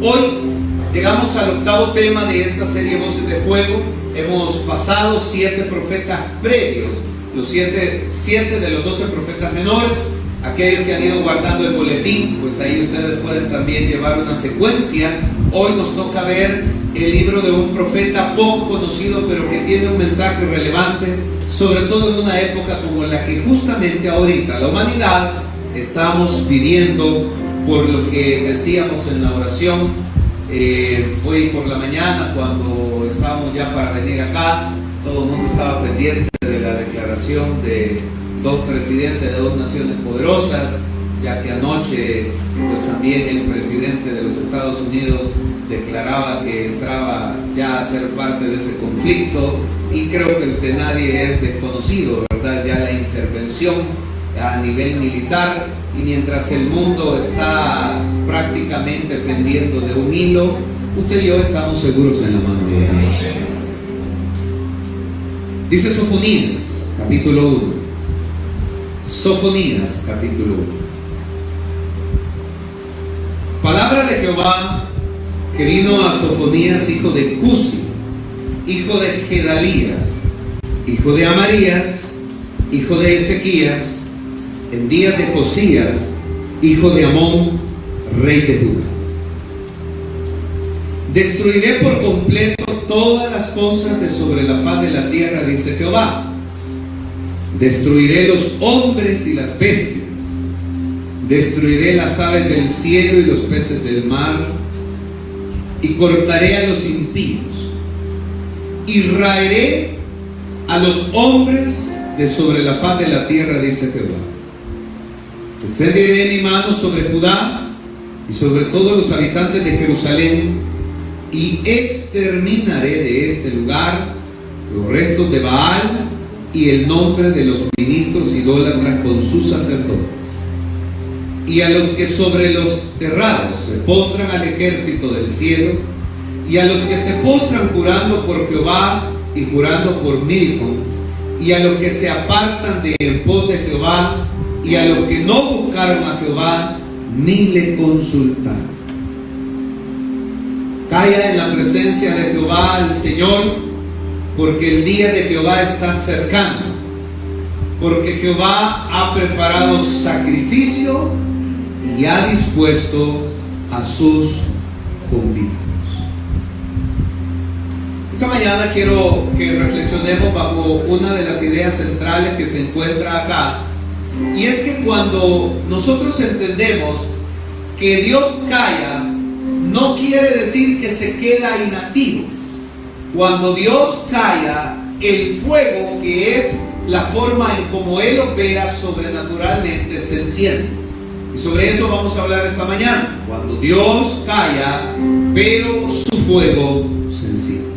Hoy llegamos al octavo tema de esta serie Voces de Fuego. Hemos pasado 7 profetas previos, los 7 de los 12 profetas menores. Aquellos que han ido guardando el boletín, pues ahí ustedes pueden también llevar una secuencia. Hoy nos toca ver el libro de un profeta poco conocido, pero que tiene un mensaje relevante, sobre todo en una época como la que justamente ahorita la humanidad estamos viviendo, por lo que decíamos en la oración hoy por la mañana, cuando estábamos ya para venir acá. Todo el mundo estaba pendiente de la declaración de 2 presidentes de 2 naciones poderosas, ya que anoche pues también el presidente de los Estados Unidos declaraba que entraba ya a ser parte de ese conflicto, y creo que de nadie es desconocido, ¿verdad? Ya la intervención a nivel militar, y mientras el mundo está prácticamente pendiendo de un hilo, usted y yo estamos seguros en la mano de Dios. Dice Sofonías, capítulo 1. Sofonías, capítulo 1. Palabra de Jehová que vino a Sofonías, hijo de Cusi, hijo de Gedalías, hijo de Amarías, hijo de Ezequías, en días de Josías, hijo de Amón, rey de Judá. Destruiré por completo todas las cosas de sobre la faz de la tierra, dice Jehová. Destruiré los hombres y las bestias, destruiré las aves del cielo y los peces del mar, y cortaré a los impíos, y raeré a los hombres de sobre la faz de la tierra, dice Jehová. Extenderé mi mano sobre Judá y sobre todos los habitantes de Jerusalén, y exterminaré de este lugar los restos de Baal y el nombre de los ministros idólatras con sus sacerdotes, y a los que sobre los terrados se postran al ejército del cielo, y a los que se postran jurando por Jehová y jurando por Milcom, y a los que se apartan de en pos de Jehová, y a los que no buscaron a Jehová ni le consultaron. Calla en la presencia de Jehová el Señor, porque el día de Jehová está cercano, porque Jehová ha preparado sacrificio y ha dispuesto a sus convidados. Esta mañana quiero que reflexionemos bajo una de las ideas centrales que se encuentra acá, y es que cuando nosotros entendemos que Dios calla, no quiere decir que se queda inactivo. Cuando Dios calla, el fuego, que es la forma en cómo Él opera sobrenaturalmente, se enciende. Y sobre eso vamos a hablar esta mañana. Cuando Dios calla, pero su fuego se enciende.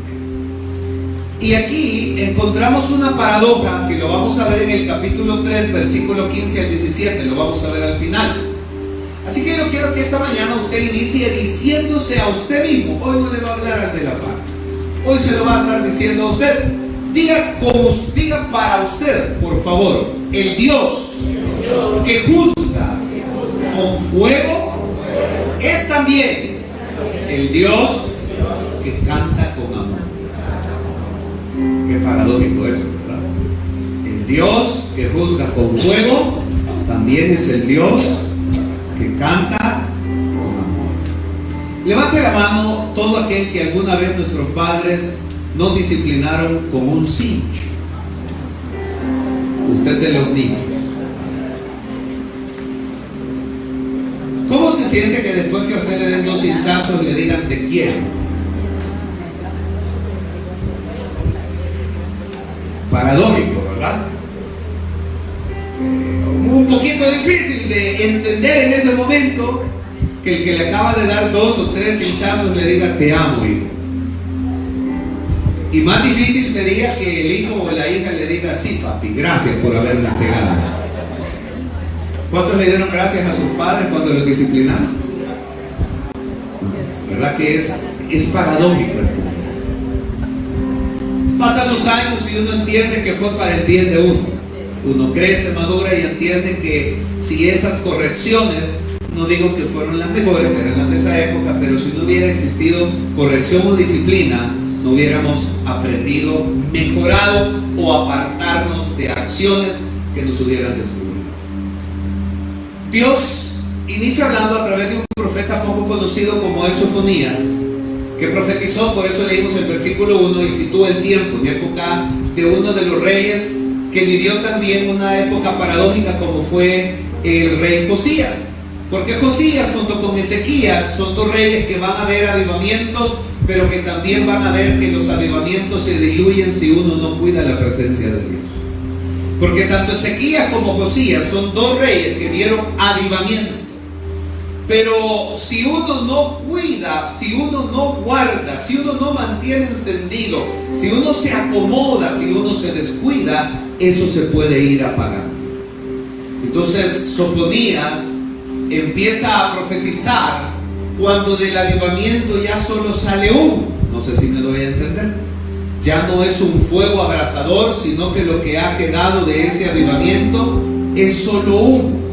Y aquí encontramos una paradoja que lo vamos a ver en el capítulo 3, versículo 15 al 17. Lo vamos a ver al final. Así que yo quiero que esta mañana usted inicie diciéndose a usted mismo. Hoy no le va a hablar al de la par. Hoy se lo va a estar diciendo a usted. Diga para usted, por favor, el Dios que juzga con fuego es también el Dios que canta con amor. Qué paradójico eso, ¿verdad? El Dios que juzga con fuego también es el Dios que canta con amor. Levante la mano todo aquel que alguna vez nuestros padres nos disciplinaron con un cincho. Usted de los niños. ¿Cómo se siente que después que a usted le den 2 hinchazos le digan te quiero? Paradójico, ¿verdad? Un poquito difícil de entender en ese momento que el que le acaba de dar 2 o 3 hinchazos le diga te amo, hijo. Y más difícil sería que el hijo o la hija le diga sí, papi, gracias por haberme pegado. ¿Cuántos le dieron gracias a sus padres cuando los disciplinaron? ¿Verdad que es paradójico? Pasan los años y uno entiende que fue para el bien de uno. Uno crece, madura y entiende que si esas correcciones no digo que fueron las mejores, eran las de esa época, pero si no hubiera existido corrección o disciplina, no hubiéramos aprendido, mejorado o apartarnos de acciones que nos hubieran destruido. Dios inicia hablando a través de un profeta poco conocido como es Sofonías, que profetizó, por eso leímos el versículo 1 y sitúa el tiempo en época de uno de los reyes que vivió también una época paradójica como fue el rey Josías. Porque Josías junto con Ezequías son dos reyes que van a ver avivamientos, pero que también van a ver que los avivamientos se diluyen si uno no cuida la presencia de Dios. Porque tanto Ezequías como Josías son dos reyes que vieron avivamiento. Pero si uno no cuida, si uno no guarda, si uno no mantiene encendido, si uno se acomoda, si uno se descuida, eso se puede ir apagando. Entonces Sofonías empieza a profetizar cuando del avivamiento ya solo sale humo. No sé si me doy a entender. Ya no es un fuego abrasador, sino que lo que ha quedado de ese avivamiento es solo humo.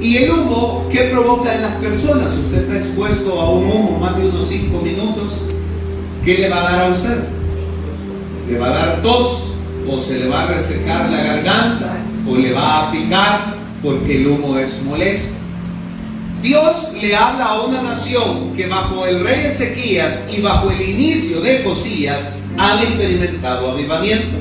Y el humo, ¿qué provoca en las personas? Si usted está expuesto a un humo más de unos 5 minutos, ¿qué le va a dar a usted? ¿Le va a dar tos? ¿O se le va a resecar la garganta? ¿O le va a picar? Porque el humo es molesto. Dios le habla a una nación que bajo el rey Ezequías y bajo el inicio de Josías han experimentado avivamiento.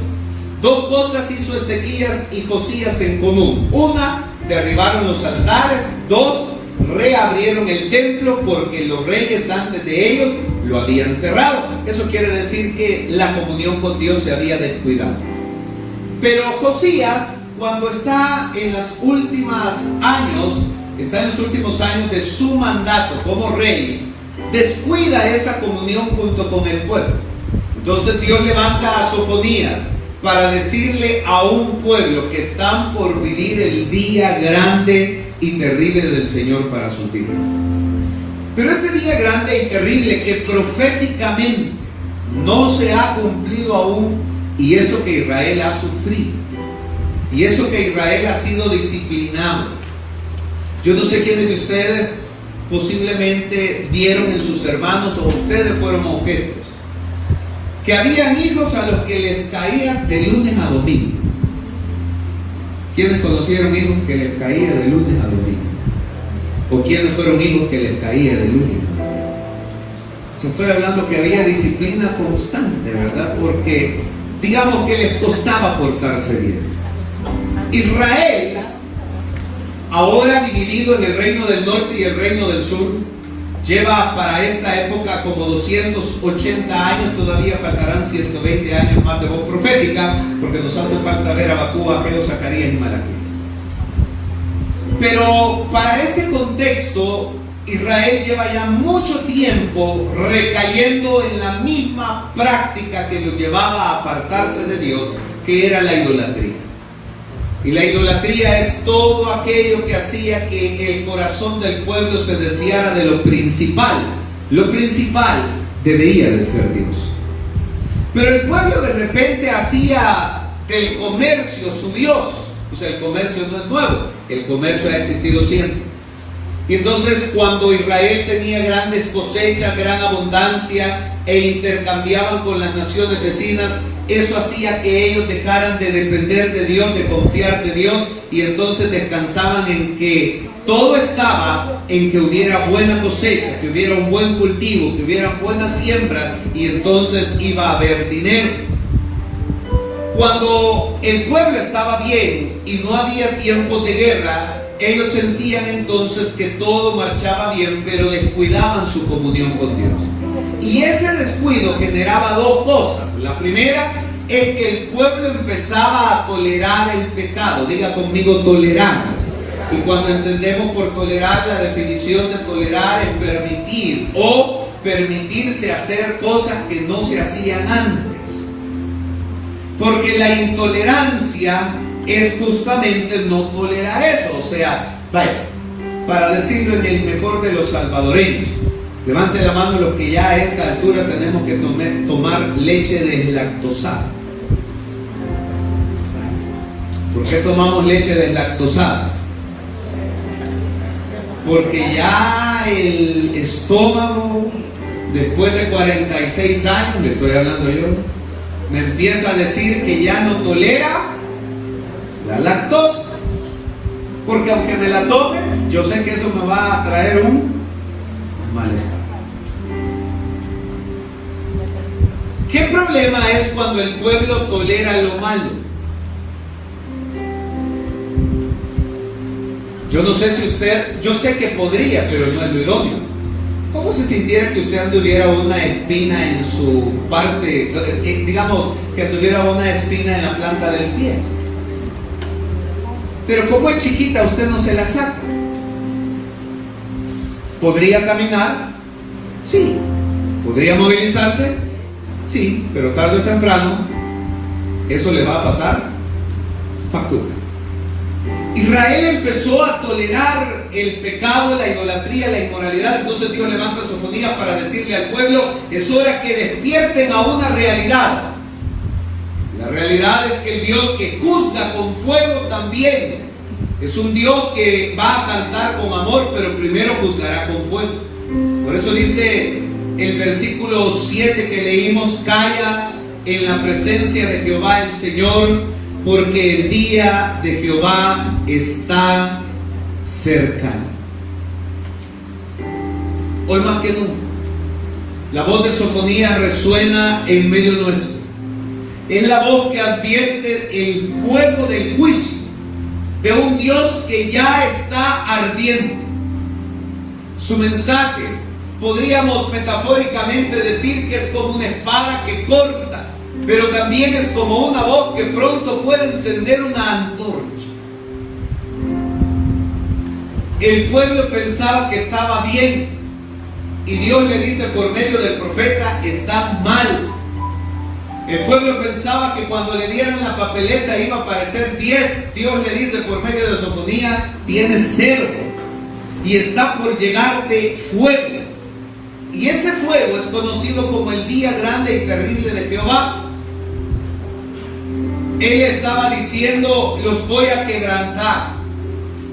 Dos cosas hizo Ezequías y Josías en común. Una, derribaron los altares. Dos, reabrieron el templo porque los reyes antes de ellos lo habían cerrado. Eso quiere decir que la comunión con Dios se había descuidado. Pero Josías, cuando está en los últimos años de su mandato como rey, descuida esa comunión junto con el pueblo. Entonces Dios levanta a Sofonías para decirle a un pueblo que están por vivir el día grande y terrible del Señor para sus vidas. Pero ese día grande y terrible que proféticamente no se ha cumplido aún, y eso que Israel ha sufrido, y eso que Israel ha sido disciplinado. Yo no sé quiénes de ustedes posiblemente vieron en sus hermanos o ustedes fueron objetos que habían hijos a los que les caía de lunes a domingo. ¿Quiénes conocieron hijos que les caía de lunes a domingo? ¿O quiénes fueron hijos que les caía de lunes a domingo? Estoy hablando que había disciplina constante, ¿verdad? Porque digamos que les costaba portarse bien. Israel, ahora dividido en el reino del norte y el reino del sur, lleva para esta época como 280 años, todavía faltarán 120 años más de voz profética, porque nos hace falta ver a Habacuc, Ageo, Zacarías y Malaquías. Pero para ese contexto, Israel lleva ya mucho tiempo recayendo en la misma práctica que lo llevaba a apartarse de Dios, que era la idolatría. Y la idolatría es todo aquello que hacía que el corazón del pueblo se desviara de lo principal. Lo principal debería de ser Dios. Pero el pueblo de repente hacía del comercio su Dios. O sea, el comercio no es nuevo, el comercio ha existido siempre. Y entonces cuando Israel tenía grandes cosechas, gran abundancia e intercambiaban con las naciones vecinas, eso hacía que ellos dejaran de depender de Dios, de confiar de Dios, y entonces descansaban en que todo estaba en que hubiera buena cosecha, que hubiera un buen cultivo, que hubiera buena siembra, y entonces iba a haber dinero. Cuando el pueblo estaba bien y no había tiempos de guerra, ellos sentían entonces que todo marchaba bien, pero descuidaban su comunión con Dios. Y ese descuido generaba dos cosas. La primera es que el pueblo empezaba a tolerar el pecado. Diga conmigo, tolerar. Y cuando entendemos por tolerar, la definición de tolerar es permitir o permitirse hacer cosas que no se hacían antes. Porque la intolerancia es justamente no tolerar eso. O sea, vaya, para decirlo en el mejor de los salvadoreños, levante la mano los que ya a esta altura tenemos que tomar leche deslactosada. ¿Por qué tomamos leche deslactosada? Porque ya el estómago, después de 46 años, le estoy hablando yo, me empieza a decir que ya no tolera la lactosa. Porque aunque me la tome, yo sé que eso me va a traer un malestar. ¿Qué problema es cuando el pueblo tolera lo malo? Yo no sé si usted, yo sé que podría, pero no es lo idóneo. ¿Cómo se sintiera que usted tuviera una espina en su parte, digamos, que tuviera una espina en la planta del pie? Pero como es chiquita, usted no se la saca. ¿Podría caminar? Sí. ¿Podría movilizarse? Sí, pero tarde o temprano eso le va a pasar factura. Israel empezó a tolerar el pecado, la idolatría, la inmoralidad. Entonces Dios levanta Sofonías para decirle al pueblo: es hora que despierten a una realidad. La realidad es que el Dios que juzga con fuego también es un Dios que va a cantar con amor, pero primero juzgará con fuego. Por eso dice el versículo 7 que leímos: calla en la presencia de Jehová el Señor, porque el día de Jehová está cercano. Hoy más que nunca, la voz de Sofonías resuena en medio nuestro. Es la voz que advierte el fuego del juicio de un Dios que ya está ardiendo. Su mensaje, podríamos metafóricamente decir que es como una espada que corta, pero también es como una voz que pronto puede encender una antorcha. El pueblo pensaba que estaba bien, y Dios le dice por medio del profeta: está mal. El pueblo pensaba que cuando le dieran la papeleta iba a aparecer 10. Dios le dice por medio de Sofonías: tienes 0, y está por llegarte fuego. Y ese fuego es conocido como el día grande y terrible de Jehová. Él estaba diciendo: los voy a quebrantar,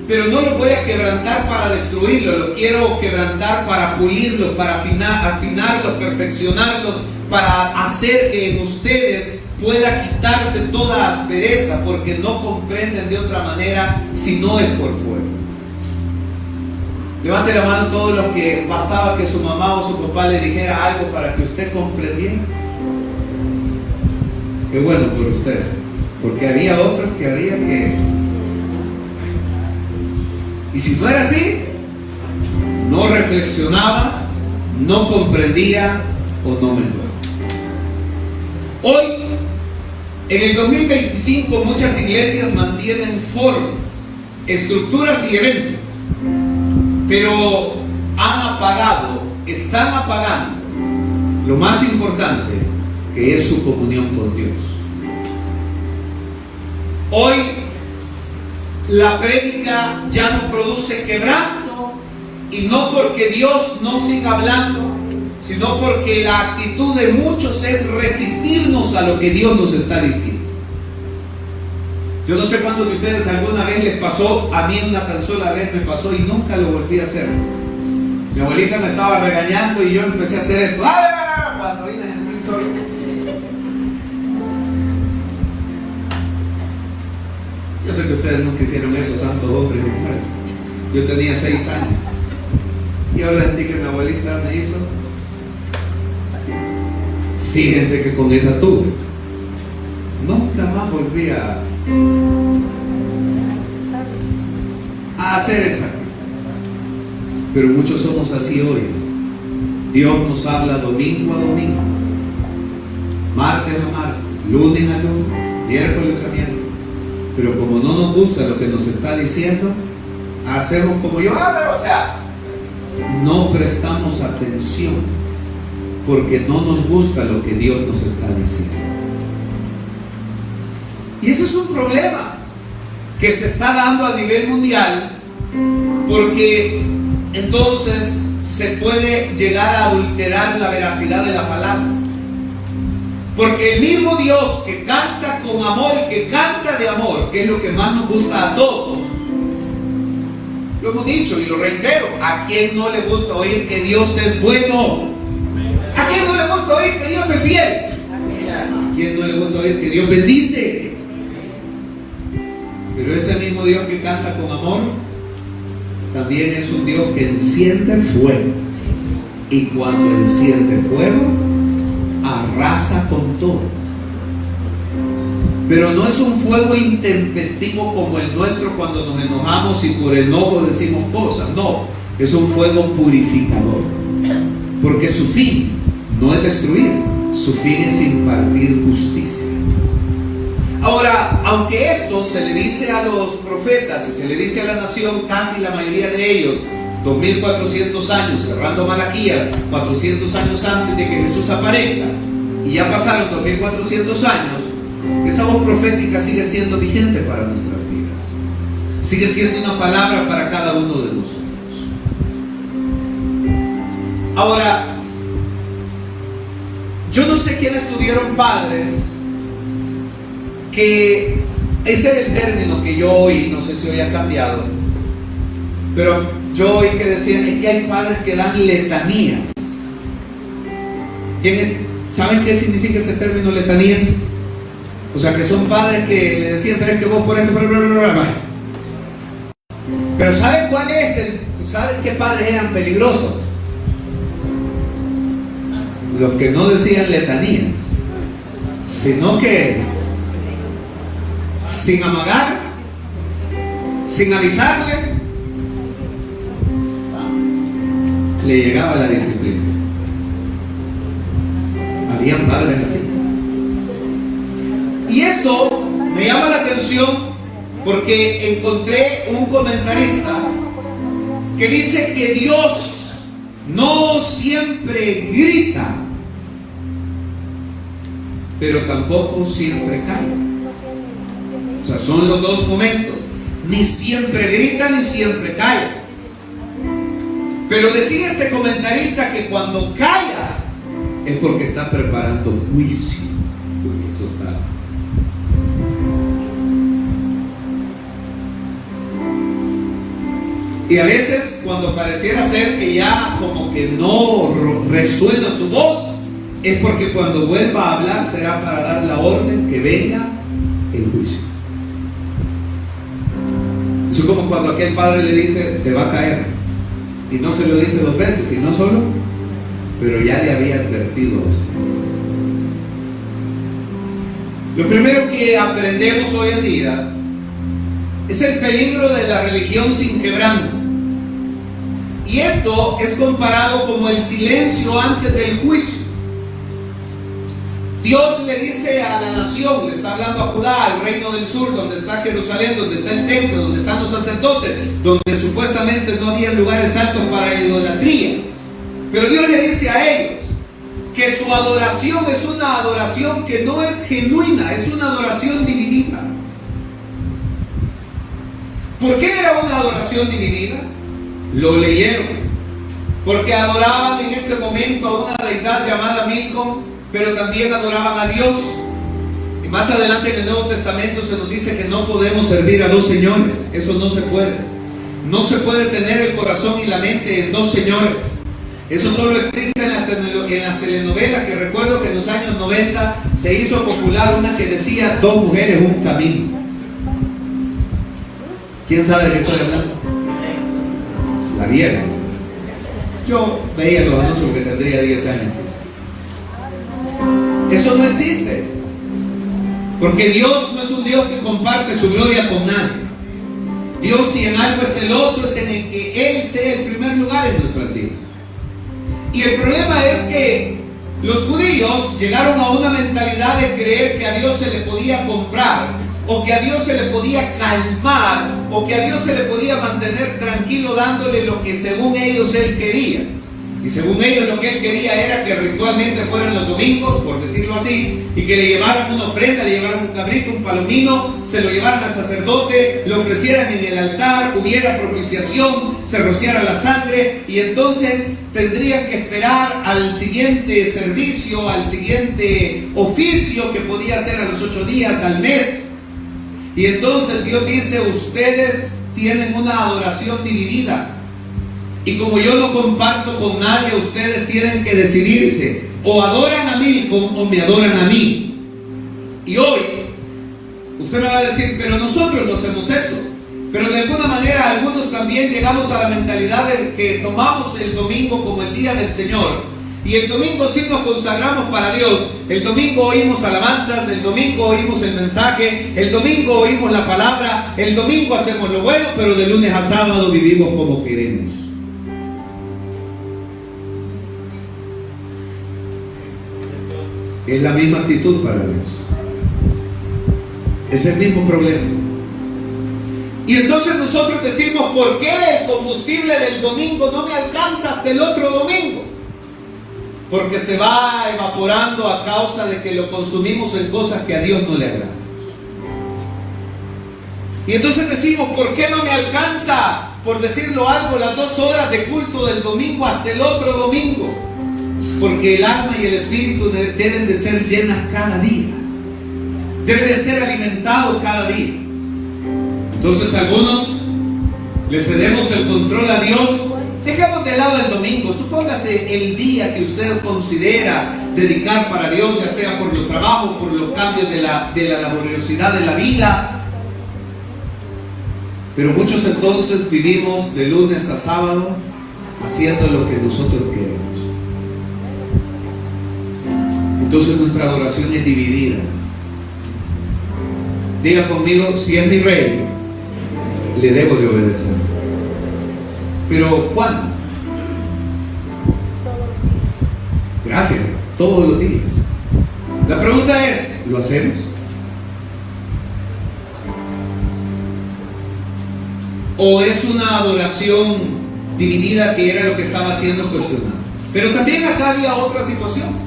pero no los voy a quebrantar para destruirlos, los quiero quebrantar para pulirlos, para afinarlos, perfeccionarlos, para hacer que en ustedes pueda quitarse toda aspereza, porque no comprenden de otra manera si no es por fuego. Levante la mano todos los que bastaba que su mamá o su papá le dijera algo para que usted comprendiera. Qué bueno por usted, porque había otros que había que... Y si no era así, no reflexionaba, no comprendía o no mejoraba. Hoy, en el 2025, muchas iglesias mantienen formas, estructuras y eventos, pero están apagando lo más importante, que es su comunión con Dios. Hoy la prédica ya no produce quebranto, y no porque Dios no siga hablando, sino porque la actitud de muchos es resistirnos a lo que Dios nos está diciendo. Yo no sé cuántos de ustedes alguna vez les pasó, a mí una tan sola vez me pasó y nunca lo volví a hacer. Mi abuelita me estaba regañando y yo empecé a hacer esto. ¡Ah! Cuando vine en mí solo. Yo sé que ustedes nunca hicieron eso, santos hombres y mujeres. Yo tenía 6 años. Y ahora sentí que mi abuelita me hizo. Fíjense que con esa tuve. Nunca más volví a hacer esa. Pero muchos somos así hoy. Dios nos habla domingo a domingo, martes a martes, lunes a lunes, miércoles a miércoles. Pero como no nos gusta lo que nos está diciendo, hacemos como yo, no prestamos atención, porque no nos gusta lo que Dios nos está diciendo. Y ese es un problema que se está dando a nivel mundial, porque entonces se puede llegar a adulterar la veracidad de la palabra. Porque el mismo Dios que canta con amor y que canta de amor, que es lo que más nos gusta a todos, Lo hemos dicho y lo reitero. ¿A quién no le gusta oír que Dios es bueno? ¿A quién no le gusta oír que Dios es fiel? ¿A quién no le gusta oír que Dios bendice? Pero ese mismo Dios que canta con amor también es un Dios que enciende fuego, y cuando enciende fuego arrasa con todo. Pero no es un fuego intempestivo como el nuestro cuando nos enojamos y por enojo decimos cosas. No, es un fuego purificador, porque su fin no es destruir, su fin es impartir justicia. Ahora, aunque esto se le dice a los profetas y se le dice a la nación, casi la mayoría de ellos, 2400 años, cerrando Malaquías, 400 años antes de que Jesús aparezca, y ya pasaron 2400 años, esa voz profética sigue siendo vigente para nuestras vidas. Sigue siendo una palabra para cada uno de nosotros. Ahora, yo no sé quiénes tuvieron padres que ese era el término que yo oí, no sé si hoy ha cambiado, pero yo oí que decían, es que hay padres que dan letanías. ¿Saben qué significa ese término letanías? O sea, que son padres que le decían, pero es que vos por eso, pero ¿saben cuál es ¿saben qué padres eran peligrosos? Los que no decían letanías, sino que sin amagar, sin avisarle, le llegaba la disciplina. Habían padres así. Y esto me llama la atención porque encontré un comentarista que dice que Dios no siempre grita, pero tampoco siempre calla. O sea, son los dos momentos. Ni siempre grita, ni siempre calla. Pero decía este comentarista que cuando calla es porque está preparando juicio. Porque eso está. Y a veces cuando pareciera ser que ya como que no resuena su voz, es porque cuando vuelva a hablar será para dar la orden que venga el juicio. Eso es como cuando aquel padre le dice, te va a caer. Y no se lo dice dos veces, y no solo, pero ya le había advertido a usted. Lo primero que aprendemos hoy en día es el peligro de la religión sin quebranto. Y esto es comparado como el silencio antes del juicio. Dios le dice a la nación, le está hablando a Judá, al reino del sur, donde está Jerusalén, donde está el templo, donde están los sacerdotes, donde supuestamente no había lugares altos para la idolatría. Pero Dios le dice a ellos que su adoración es una adoración que no es genuina, es una adoración dividida. ¿Por qué era una adoración dividida? Lo leyeron. Porque adoraban en ese momento a una deidad llamada Milcom, pero también adoraban a Dios. Y más adelante en el Nuevo Testamento se nos dice que no podemos servir a dos señores. Eso no se puede. No se puede tener el corazón y la mente en dos señores. Eso solo existe en las telenovelas, que recuerdo que en los años 90 se hizo popular una que decía dos mujeres, un camino. ¿Quién sabe de qué estoy hablando? La vieron. Yo veía los anuncios que tendría 10 años. Eso no existe, porque Dios no es un Dios que comparte su gloria con nadie. Dios, si en algo es celoso, es en el que Él sea el primer lugar en nuestras vidas. Y el problema es que los judíos llegaron a una mentalidad de creer que a Dios se le podía comprar, o que a Dios se le podía calmar, o que a Dios se le podía mantener tranquilo dándole lo que según ellos Él quería. Y según ellos lo que Él quería era que ritualmente fueran los domingos, por decirlo así, y que le llevaran una ofrenda, le llevaran un cabrito, un palomino, se lo llevaran al sacerdote, lo ofrecieran en el altar, hubiera propiciación, se rociara la sangre, y entonces tendrían que esperar al siguiente servicio, al siguiente oficio que podía hacer a los 8 días, al mes. Y entonces Dios dice, ustedes tienen una adoración dividida. Y como yo no comparto con nadie, ustedes tienen que decidirse: o adoran a Milcom o me adoran a mí. Y hoy usted me va a decir, pero nosotros no hacemos eso. Pero de alguna manera algunos también llegamos a la mentalidad de que tomamos el domingo como el día del Señor. Y el domingo sí nos consagramos para Dios. El domingo oímos alabanzas, el domingo oímos el mensaje, el domingo oímos la palabra, el domingo hacemos lo bueno, pero de lunes a sábado vivimos como queremos. Es la misma actitud para Dios. Es el mismo problema. Y entonces nosotros decimos, ¿por qué el combustible del domingo no me alcanza hasta el otro domingo? Porque se va evaporando a causa de que lo consumimos en cosas que a Dios no le agradan. Y entonces decimos, ¿por qué no me alcanza, por decirlo algo, las 2 horas de culto del domingo hasta el otro domingo? Porque el alma y el espíritu deben de ser llenas cada día. Debe de ser alimentado cada día. Entonces algunos le cedemos el control a Dios. Dejemos de lado el domingo. Supóngase el día que usted considera dedicar para Dios, ya sea por los trabajos, por los cambios de la laboriosidad de la vida. Pero muchos entonces vivimos de lunes a sábado haciendo lo que nosotros queremos. Entonces nuestra adoración es dividida. Diga conmigo, si es mi rey, le debo de obedecer. Pero ¿cuándo? Gracias, todos los días. La pregunta es, ¿lo hacemos? ¿O es una adoración dividida, que era lo que estaba siendo cuestionado? Pero también acá había otra situación.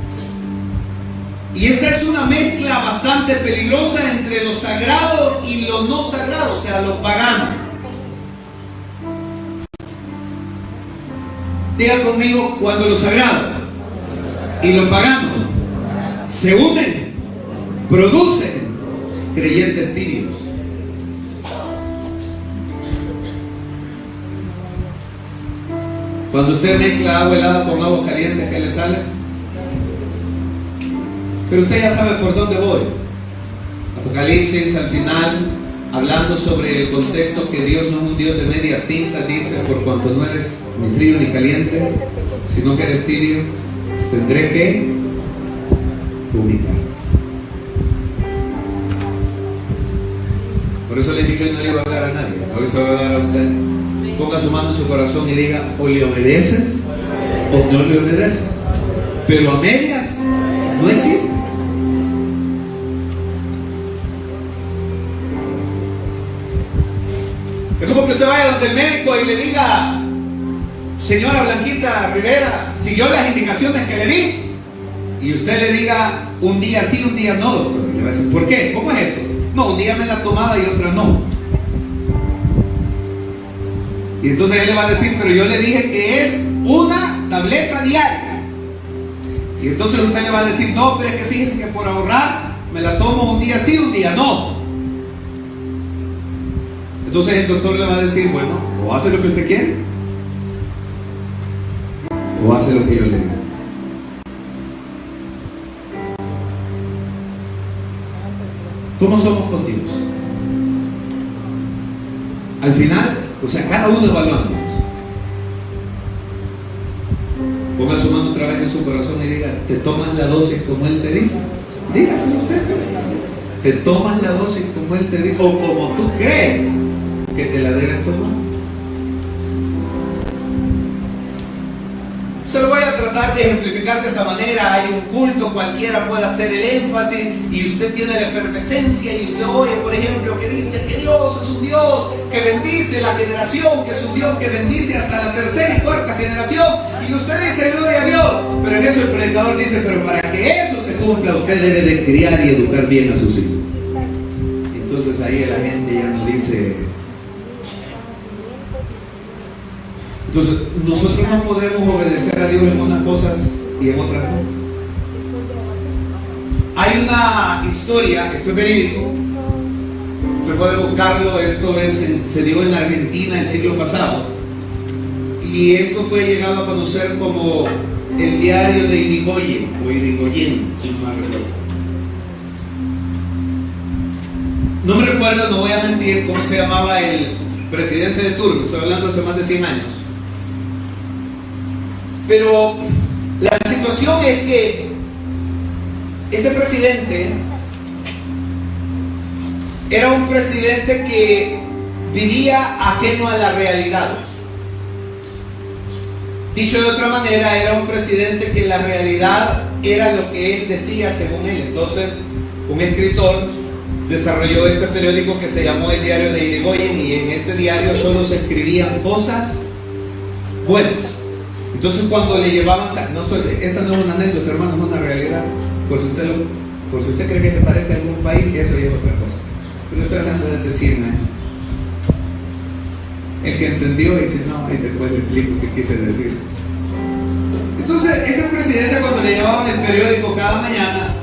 Y esta es una mezcla bastante peligrosa entre lo sagrado y lo no sagrado, o sea, lo pagano. Diga conmigo, cuando lo sagrado y lo pagano se unen, producen creyentes tibios. Cuando usted mezcla agua helada con agua caliente, ¿qué le sale? Pero usted ya sabe por dónde voy. Apocalipsis al final, hablando sobre el contexto que Dios no es un Dios de medias tintas, dice: por cuanto no eres ni frío ni caliente, sino que eres tibio, tendré que vomitar. Por eso le dije que no le iba a hablar a nadie, hoy se va a hablar a usted. Ponga su mano en su corazón y diga: o le obedeces o no le obedeces. Pero a medias no existe. Es como que usted vaya donde el médico y le diga: señora Blanquita Rivera, ¿siguió las indicaciones que le di? Y usted le diga: un día sí, un día no, doctor. Y le va a decir: ¿por qué? ¿Cómo es eso? No, un día me la tomaba y otro no. Y entonces él le va a decir: pero yo le dije que es una tableta diaria. Y entonces usted le va a decir: no, pero es que fíjese que por ahorrar me la tomo un día sí, un día no. Entonces el doctor le va a decir: bueno, o hace lo que usted quiere o hace lo que yo le digo. ¿Cómo somos con Dios? Al final, o sea, cada uno evaluándonos. Ponga su mano otra vez en su corazón y diga: ¿te tomas la dosis como Él te dice? Dígaselo usted. ¿Te tomas la dosis como Él te dice o como tú crees que te la debes tomar? Se lo voy a tratar de ejemplificar de esa manera. Hay un culto, cualquiera puede hacer el énfasis y usted tiene la efervescencia y usted oye, por ejemplo, que dice que Dios es un Dios que bendice la generación, que es un Dios que bendice hasta la tercera y cuarta generación, y usted dice: gloria a Dios. Pero en eso el predicador dice: pero para que eso se cumpla, usted debe de criar y educar bien a sus hijos. Y entonces ahí la gente ya nos dice. Entonces nosotros no podemos obedecer a Dios en unas cosas y en otras no. Hay una historia, esto es verídico, Usted puede buscarlo, esto se dio en Argentina el siglo pasado. Y esto fue llegado a conocer como el diario de Irigoyen, o Irigoyen, si no mal recuerdo. No me recuerdo, no voy a mentir, cómo se llamaba el presidente de turno, estoy hablando hace más de 100 años. Pero la situación es que este presidente era un presidente que vivía ajeno a la realidad. Dicho de otra manera, era un presidente que la realidad era lo que él decía según él. Entonces, un escritor desarrolló este periódico que se llamó el Diario de Irigoyen, y en este diario solo se escribían cosas buenas. Entonces, cuando le llevaban, esta no es una anécdota, hermano, es una realidad. Por si usted cree que te parece a algún país, que eso ya es otra cosa. Pero estoy hablando de hace 100 años. El que entendió dice, no, ahí después le explico qué quise decir. Entonces, este presidente, cuando le llevaban el periódico cada mañana,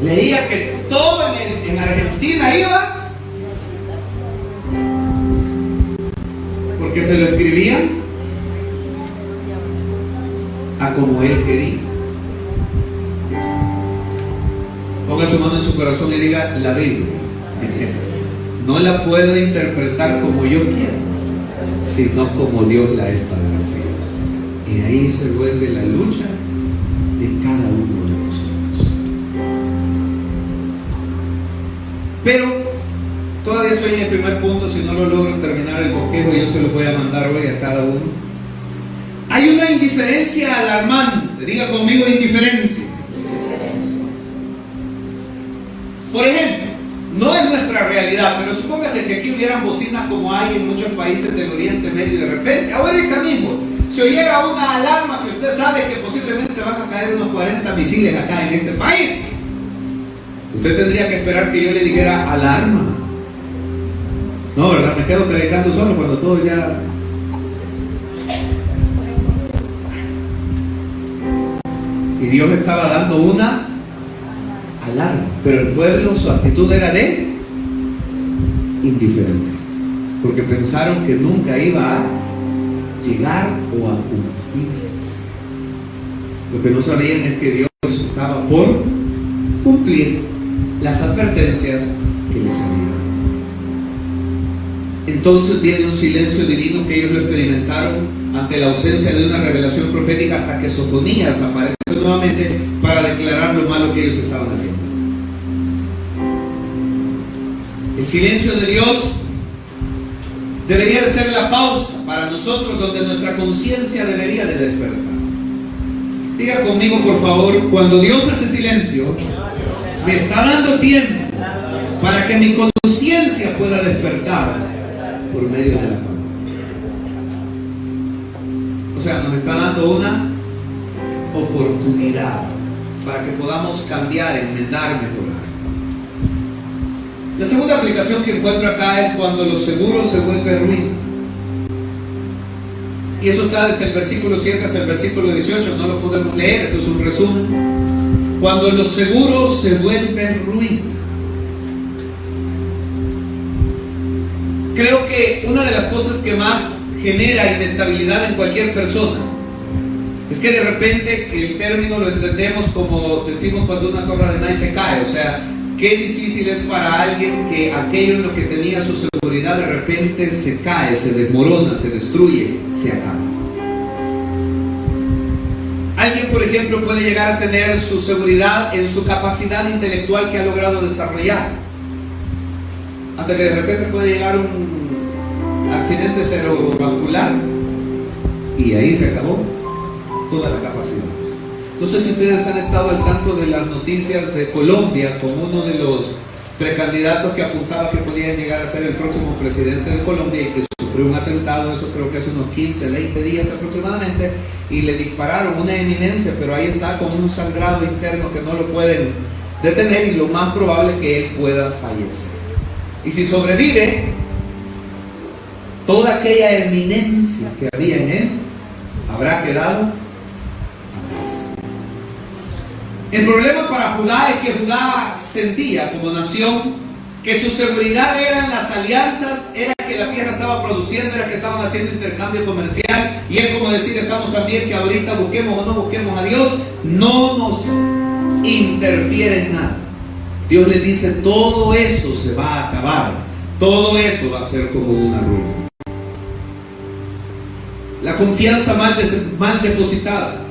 leía que todo en Argentina iba, porque se lo escribían a como él quería. Ponga su mano en su corazón y diga: la Biblia no la puedo interpretar como yo quiero, sino como Dios la ha establecido. Y ahí se vuelve la lucha de cada uno de nosotros. Pero todavía estoy en el primer punto. Si no lo logro terminar el bosquejo, yo se lo voy a mandar hoy a cada uno. Hay una indiferencia alarmante. Diga conmigo: indiferencia. Por ejemplo, no es nuestra realidad, pero supóngase que aquí hubieran bocinas como hay en muchos países del Oriente Medio, y de repente, ahorita mismo, se oyera una alarma que usted sabe que posiblemente van a caer unos 40 misiles acá en este país. Usted tendría que esperar que yo le dijera: alarma. No, ¿verdad? Me quedo predicando solo cuando todo ya... Y Dios estaba dando una alarma, pero el pueblo, su actitud era de indiferencia, porque pensaron que nunca iba a llegar o a cumplirse. Lo que no sabían es que Dios estaba por cumplir las advertencias que les había dado. Entonces viene un silencio divino que ellos lo experimentaron ante la ausencia de una revelación profética, hasta que Sofonías aparece nuevamente para declarar lo malo que ellos estaban haciendo. El silencio de Dios debería de ser la pausa para nosotros, donde nuestra conciencia debería de despertar. Diga conmigo, por favor: cuando Dios hace silencio, me está dando tiempo para que mi conciencia pueda despertar por medio de la palabra. O sea, nos está dando una oportunidad para que podamos cambiar, enmendar, mejorar. La segunda aplicación que encuentro acá es cuando lo seguro se vuelve ruina. Y eso está desde el versículo 7 hasta el versículo 18, no lo podemos leer, esto es un resumen. Cuando lo seguro se vuelve ruina. Creo que una de las cosas que más genera inestabilidad en cualquier persona es que de repente el término lo entendemos como decimos cuando una torre de naipe cae. O sea, qué difícil es para alguien que aquello en lo que tenía su seguridad de repente se cae, se desmorona, se destruye, se acaba. Alguien, por ejemplo, puede llegar a tener su seguridad en su capacidad intelectual que ha logrado desarrollar, hasta que de repente puede llegar un accidente cerebrovascular y ahí se acabó toda la capacidad. No sé si ustedes han estado al tanto de las noticias de Colombia, como uno de los precandidatos que apuntaba que podía llegar a ser el próximo presidente de Colombia, y que sufrió un atentado, eso creo que hace unos 15, 20 días aproximadamente, y le dispararon, una eminencia, pero ahí está con un sangrado interno que no lo pueden detener, y lo más probable es que él pueda fallecer. Y si sobrevive, toda aquella eminencia que había en él habrá quedado atrás. El problema para Judá es que Judá sentía como nación que su seguridad eran las alianzas, era que la tierra estaba produciendo, era que estaban haciendo intercambio comercial, y es como decir, estamos también que ahorita busquemos o no busquemos a Dios, no nos interfiere en nada. Dios les dice, todo eso se va a acabar, todo eso va a ser como una ruina. La confianza mal depositada.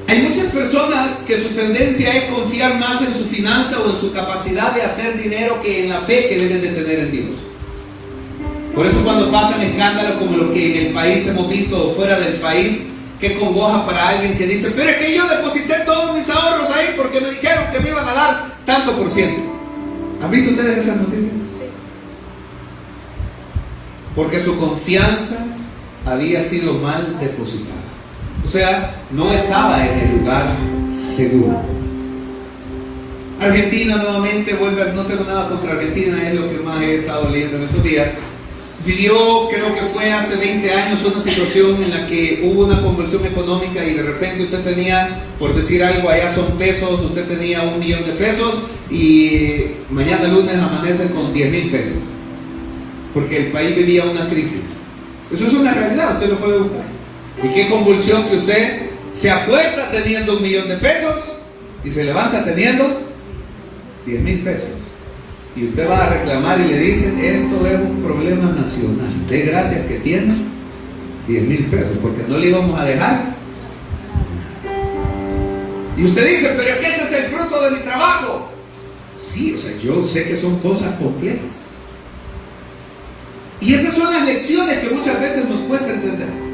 Hay muchas personas que su tendencia es confiar más en su finanza o en su capacidad de hacer dinero que en la fe que deben de tener en Dios. Por eso cuando pasan escándalos como lo que en el país hemos visto o fuera del país, qué congoja para alguien que dice, pero es que yo deposité todos mis ahorros ahí porque me dijeron que me iban a dar tanto por ciento. ¿Han visto ustedes esas noticias? Porque su confianza había sido mal depositada. O sea, no estaba en el lugar seguro. Argentina nuevamente vuelve, no tengo nada contra Argentina, es lo que más he estado leyendo en estos días. Vivió, creo que fue hace 20 años, una situación en la que hubo una conversión económica y de repente usted tenía, por decir algo, allá son pesos, usted tenía 1 millón de pesos y mañana lunes amanece con 10,000 pesos. Porque el país vivía una crisis. Eso es una realidad, usted lo puede buscar. Y qué convulsión que usted se acuesta teniendo 1 millón de pesos y se levanta teniendo 10,000 pesos. Y usted va a reclamar y le dicen, esto es un problema nacional. De gracias que tiene 10,000 pesos, porque no le íbamos a dejar. Y usted dice, pero ¿qué ese es el fruto de mi trabajo? Sí, o sea, yo sé que son cosas complejas. Y esas son las lecciones que muchas veces nos cuesta entender.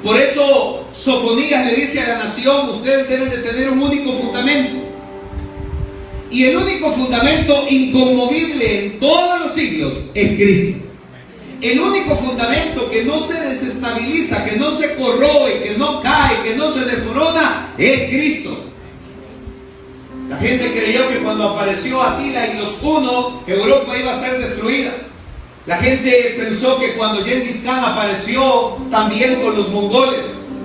Por eso Sofonías le dice a la nación, ustedes deben de tener un único fundamento. Y el único fundamento inconmovible en todos los siglos es Cristo. El único fundamento que no se desestabiliza, que no se corroe, que no cae, que no se desmorona, es Cristo. La gente creyó que cuando apareció Atila y los hunos, Europa iba a ser destruida. La gente pensó que cuando Gengis Khan apareció también con los mongoles.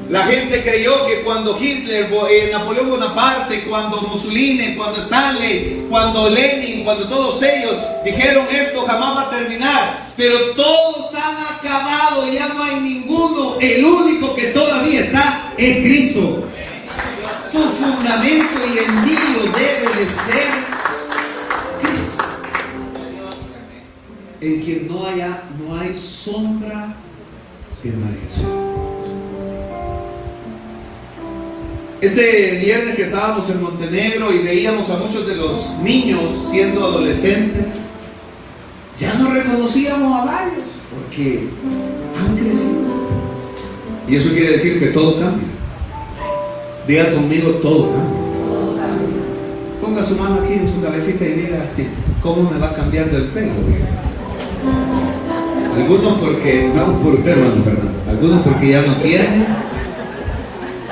La gente creyó que cuando Hitler, Napoleón Bonaparte, cuando Mussolini, cuando Stanley, cuando Lenin, cuando todos ellos dijeron esto jamás va a terminar. Pero todos han acabado, ya no hay ninguno. El único que todavía está es Cristo. Tu fundamento y el mío debe de ser Cristo, en quien no hay sombra de variación. Este viernes que estábamos en Montenegro y veíamos a muchos de los niños siendo adolescentes, ya no reconocíamos a varios porque han crecido. Y eso quiere decir que todo cambia. Diga conmigo, todo cambia. Ponga su mano aquí en su cabecita y diga, ¿cómo me va cambiando el pelo? Algunos porque, vamos por usted, hermano Fernando, algunos porque ya no tienen,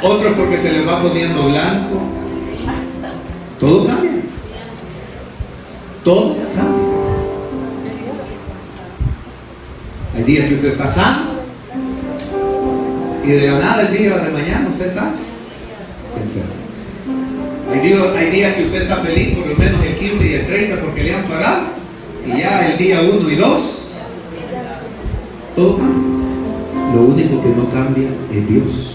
otros porque se les va poniendo blanco. Todo cambia. Todo cambia. Hay días que usted está sano y de la nada el día de mañana usted está enfermo. Hay días que usted está feliz, por lo menos el 15 y el 30 porque le han pagado, y ya el día 1 y 2 todo cambia. Lo único que no cambia es Dios.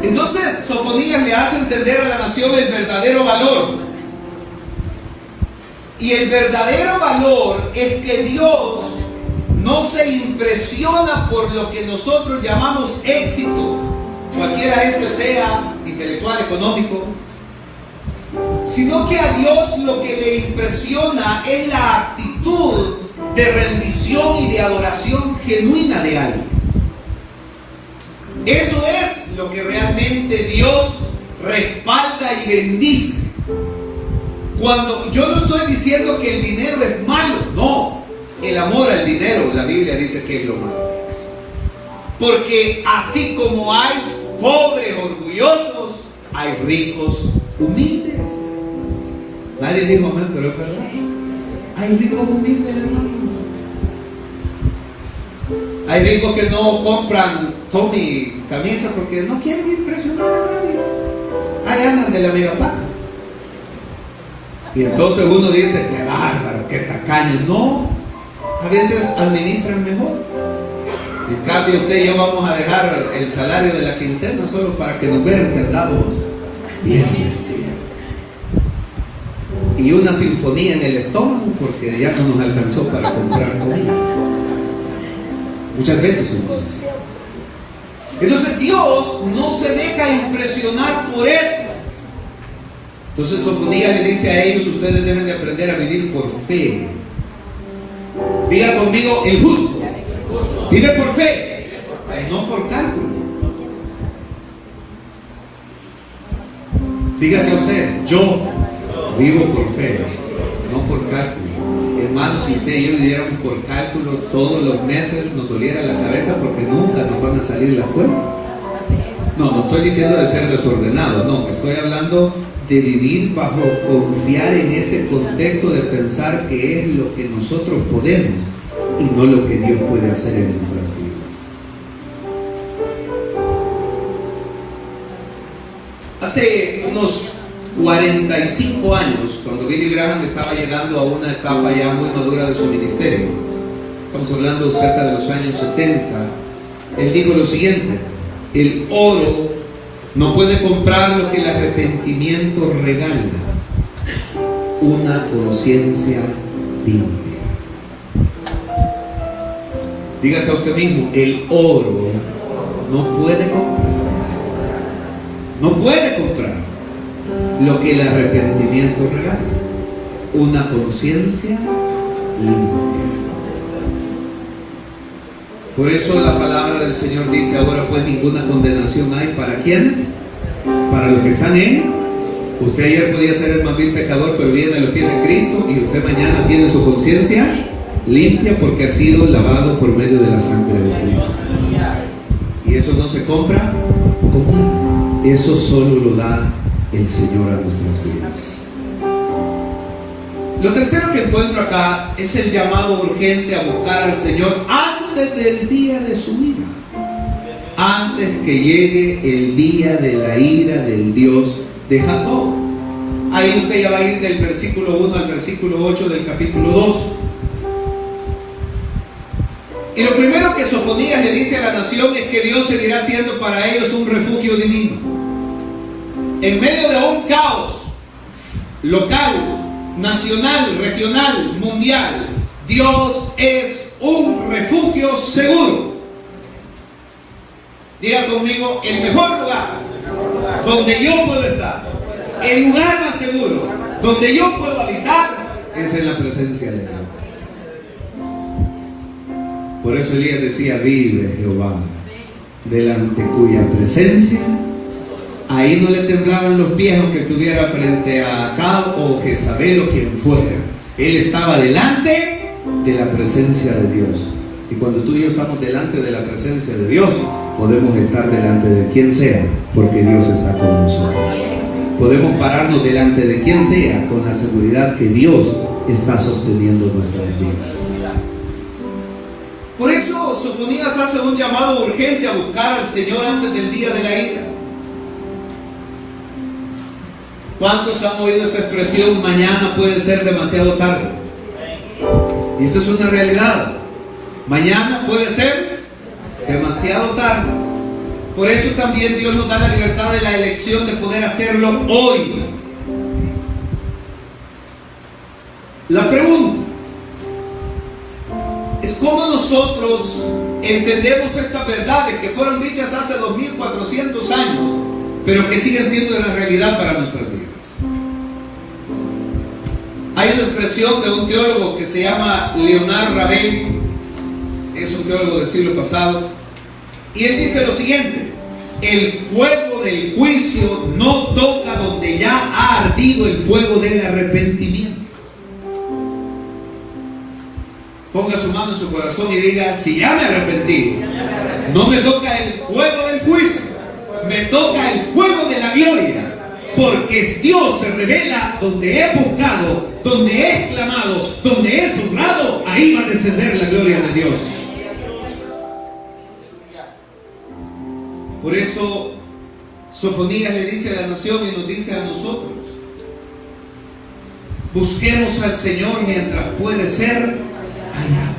Entonces Sofonías le hace entender a la nación el verdadero valor. Y el verdadero valor es que Dios no se impresiona por lo que nosotros llamamos éxito, cualquiera este sea, intelectual, económico, sino que a Dios lo que le impresiona es la actitud de rendición y de adoración genuina de alguien. Eso es lo que realmente Dios respalda y bendice. Cuando yo no estoy diciendo que el dinero es malo, no. El amor al dinero, la Biblia dice que es lo malo. Porque así como hay pobres orgullosos, hay ricos humildes. Nadie dijo amén, pero es verdad. Hay ricos humildes, hermanos. Hay ricos que no compran Tommy camisa porque no quieren impresionar a nadie. ahí andan de la megapaca. Y entonces uno dice, qué bárbaro, qué tacaño. No, a veces administran mejor. En cambio, usted y yo vamos a dejar el salario de la quincena solo para que nos vean que andamos bien vestidos. Y una sinfonía en el estómago porque ya no nos alcanzó para comprar comida. Muchas veces somos así. Entonces Dios no se deja impresionar por esto. Entonces Sofonías le dice a ellos, ustedes deben de aprender a vivir por fe. Diga conmigo, el justo vive por fe, no por cálculo. Dígase a usted, yo vivo por fe, no por cálculo. Hermanos, si usted y yo viviéramos por cálculo, todos los meses nos doliera la cabeza porque nunca nos van a salir las cuentas. No estoy diciendo de ser desordenado, no, estoy hablando de vivir bajo confiar en ese contexto de pensar que es lo que nosotros podemos y no lo que Dios puede hacer en nuestras vidas. Hace unos 45 años, cuando Billy Graham estaba llegando a una etapa ya muy madura de su ministerio, estamos hablando cerca de los años 70, él dijo lo siguiente: el oro no puede comprar lo que el arrepentimiento regala, una conciencia limpia. Dígase a usted mismo, el oro no puede comprar lo que el arrepentimiento regala, una conciencia limpia. Por eso la palabra del Señor dice, ahora pues ninguna condenación hay para ¿quiénes? Para los que están en. Usted ayer podía ser el más vil pecador, pero viene a los pies de Cristo, y usted mañana tiene su conciencia limpia porque ha sido lavado por medio de la sangre de Cristo. Y eso no se compra con nada. Eso solo lo da el Señor a nuestras vidas. Lo tercero que encuentro acá es el llamado urgente a buscar al Señor antes del día de su ira, antes que llegue el día de la ira del Dios de Jacob. Ahí usted ya va a ir del versículo 1 al versículo 8 del capítulo 2. Y lo primero que Sofonías le dice a la nación es que Dios seguirá siendo para ellos un refugio divino. En medio de un caos local, nacional, regional, mundial, Dios es un refugio seguro. Diga conmigo, el mejor lugar donde yo puedo estar, el lugar más seguro donde yo puedo habitar, es en la presencia de Dios. Por eso Elías decía, vive Jehová, delante cuya presencia, ahí no le temblaban los pies aunque estuviera frente a Acab o Jezabel o quien fuera. Él estaba delante de la presencia de Dios. Y cuando tú y yo estamos delante de la presencia de Dios, podemos estar delante de quien sea, porque Dios está con nosotros. Podemos pararnos delante de quien sea con la seguridad que Dios está sosteniendo nuestras vidas. Por eso Sofonías hace un llamado urgente a buscar al Señor antes del día de la ira. ¿Cuántos han oído esta expresión? Mañana puede ser demasiado tarde. Y esta es una realidad. Mañana puede ser demasiado tarde. Por eso también Dios nos da la libertad de la elección de poder hacerlo hoy. La pregunta es cómo nosotros entendemos estas verdades que fueron dichas hace 2400 años, pero que siguen siendo una realidad para nuestras vidas. Hay una expresión de un teólogo que se llama Leonard Ravel, es un teólogo del siglo pasado, y él dice lo siguiente: el fuego del juicio no toca donde ya ha ardido el fuego del arrepentimiento. Ponga su mano en su corazón y diga, si ya me arrepentí, no me toca el fuego del juicio, me toca el fuego de la gloria, porque Dios se revela donde he buscado, donde he clamado, donde he honrado, ahí va a descender la gloria de Dios. Por eso Sofonías le dice a la nación y nos dice a nosotros: busquemos al Señor mientras puede ser hallado.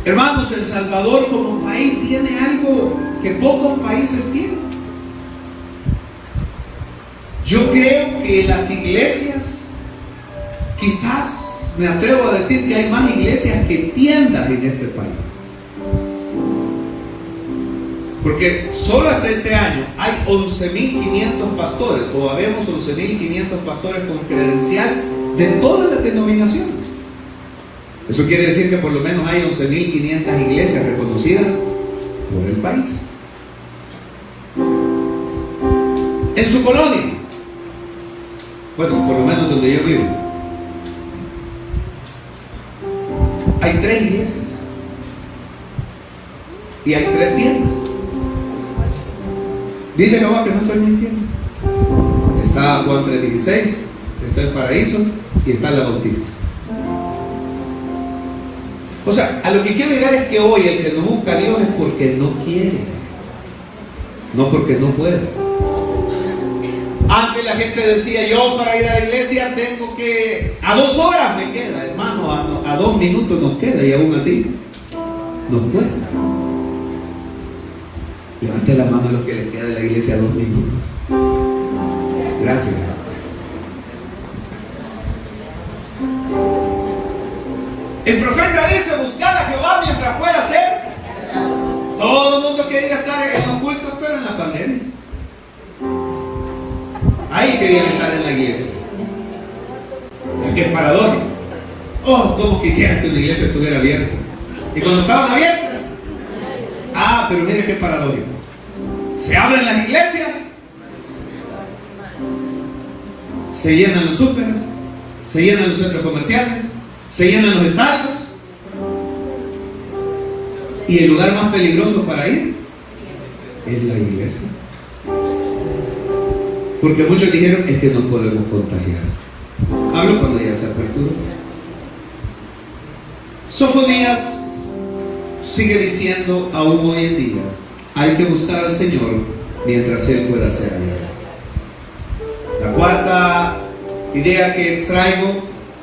Hermanos, El Salvador como país tiene algo que pocos países tienen. Yo creo que las iglesias, quizás me atrevo a decir que hay más iglesias que tiendas en este país. Porque solo hasta este año hay 11.500 pastores, o habemos 11.500 pastores con credencial de todas las denominaciones. Eso quiere decir que por lo menos hay 11.500 iglesias reconocidas por el país. En su colonia, bueno, por lo menos donde yo vivo, hay 3 iglesias y hay 3 tiendas. Dice Jehová que no estoy mintiendo. Está Juan 3:16, está el Paraíso y está la Bautista. O sea, a lo que quiero llegar es que hoy el que no busca a Dios es porque no quiere, no porque no puede. Antes la gente decía: yo para ir a la iglesia tengo que, a 2 horas me queda, hermano, a 2 minutos nos queda, y aún así nos cuesta. Levante la mano a los que les queda de la iglesia a 2 minutos. Gracias. El profeta dice: buscar a Jehová mientras pueda ser. Todo el mundo quería estar en los cultos, pero en la pandemia. Ahí querían estar en la iglesia. Qué paradójico. Oh, cómo quisiera que una iglesia estuviera abierta. Y cuando estaban abiertas, pero mire qué paradójico. Se abren las iglesias, se llenan los súperes, se llenan los centros comerciales, se llenan los estadios, y el lugar más peligroso para ir es la iglesia. Porque muchos dijeron: es que no podemos contagiar. Hablo cuando ya se apertura. Sofonías sigue diciendo aún hoy en día: hay que buscar al Señor mientras Él pueda ser hallado. La cuarta idea que extraigo,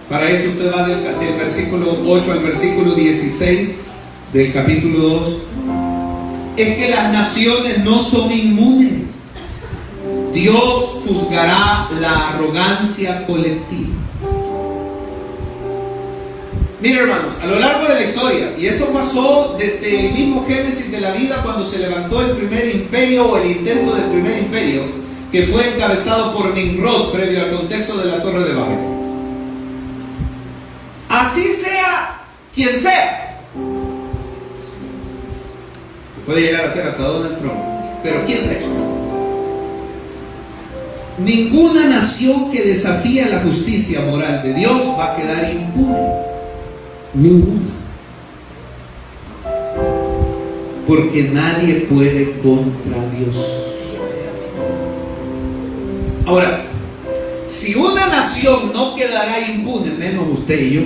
para eso usted va del versículo 8 al versículo 16 del capítulo 2, es que las naciones no son inmunes. Dios juzgará la arrogancia colectiva. Miren, hermanos, a lo largo de la historia, y esto pasó desde el mismo génesis de la vida, cuando se levantó el primer imperio, o el intento del primer imperio, que fue encabezado por Nimrod, previo al contexto de la Torre de Babel. Así sea quien sea, puede llegar a ser hasta Donald Trump, pero quien sea, ninguna nación que desafía la justicia moral de Dios va a quedar impune. Ninguna. Porque nadie puede contra Dios. Ahora, si una nación no quedará impune, menos usted y yo.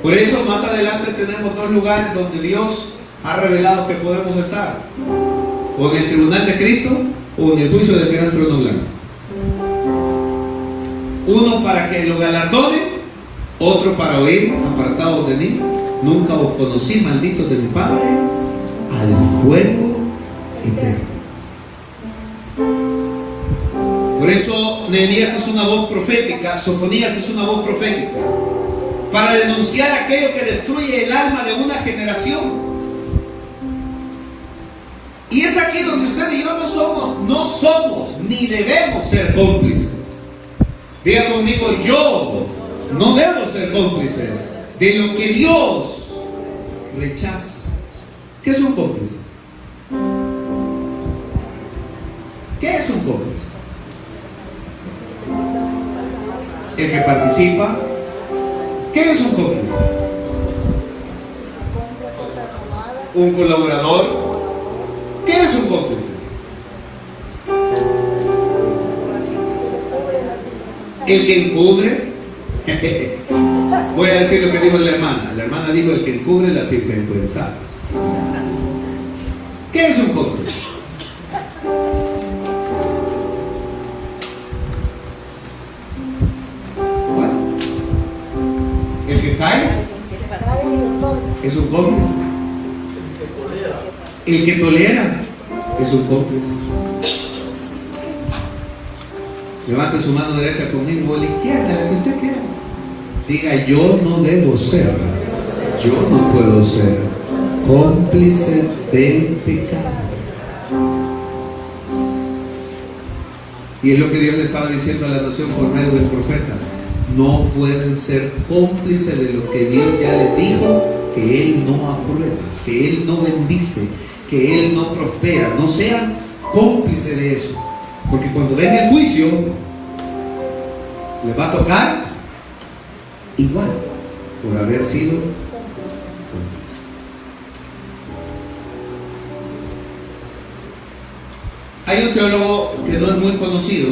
Por eso más adelante tenemos 2 lugares donde Dios ha revelado que podemos estar: o en el tribunal de Cristo, o en el juicio del gran trono blanco. Uno para que lo galardone, otro para oír: apartados de mí, nunca os conocí, malditos de mi Padre, al fuego eterno. Por eso Nehemías es una voz profética, Sofonías es una voz profética, para denunciar aquello que destruye el alma de una generación. Y es aquí donde usted y yo no somos ni debemos ser cómplices. Diga conmigo: yo no debo ser cómplice de lo que Dios rechaza. ¿Qué es un cómplice? ¿Qué es un cómplice? El que participa. ¿Qué es un cómplice? Un colaborador. ¿Qué es un cómplice? El que encubre. Voy a decir lo que dijo la hermana. La hermana dijo: el que encubre las sinvergüenzadas. ¿Qué es un cómplice? Bueno, el que cae es un cómplice. El que tolera es un cómplice. Levante su mano derecha conmigo, o la izquierda, la que usted quiera. Diga, yo no debo ser, yo no puedo ser cómplice del pecado. Y es lo que Dios le estaba diciendo a la nación por medio del profeta. No pueden ser cómplices de lo que Dios ya les dijo que Él no aprueba, que Él no bendice, que Él no prospera. No sean cómplices de eso. Porque cuando venga el juicio, les va a tocar igual por haber sido cómplices. Hay un teólogo que no es muy conocido.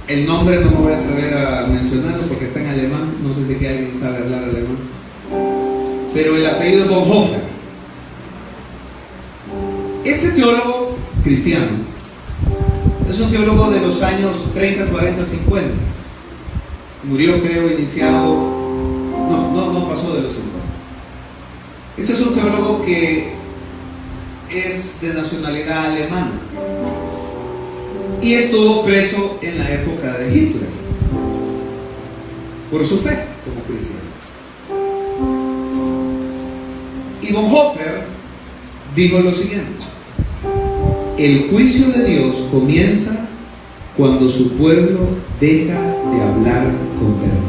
El nombre no me voy a atrever a mencionarlo porque está en alemán. No sé si alguien sabe hablar alemán. Pero el apellido es Bonhoeffer. Este teólogo cristiano es un teólogo de los años 30, 40, 50. Murió, creo, iniciado. No pasó de los 50. Este es un teólogo que es de nacionalidad alemana y estuvo preso en la época de Hitler por su fe como cristiano. Y Bonhoeffer dijo lo siguiente: el juicio de Dios comienza cuando su pueblo deja de hablar con verdad.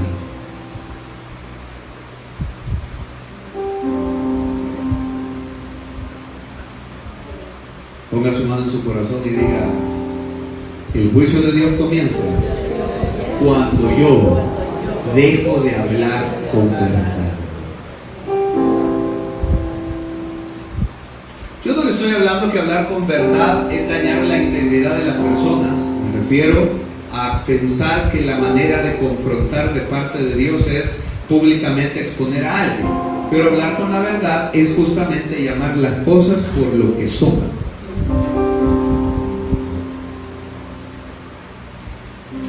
Ponga su mano en su corazón y diga: el juicio de Dios comienza cuando yo dejo de hablar con verdad. Yo no le estoy hablando que hablar con verdad es dañar la integridad de las personas. Me refiero a pensar que la manera de confrontar de parte de Dios es públicamente exponer a alguien. Pero hablar con la verdad es justamente llamar las cosas por lo que son.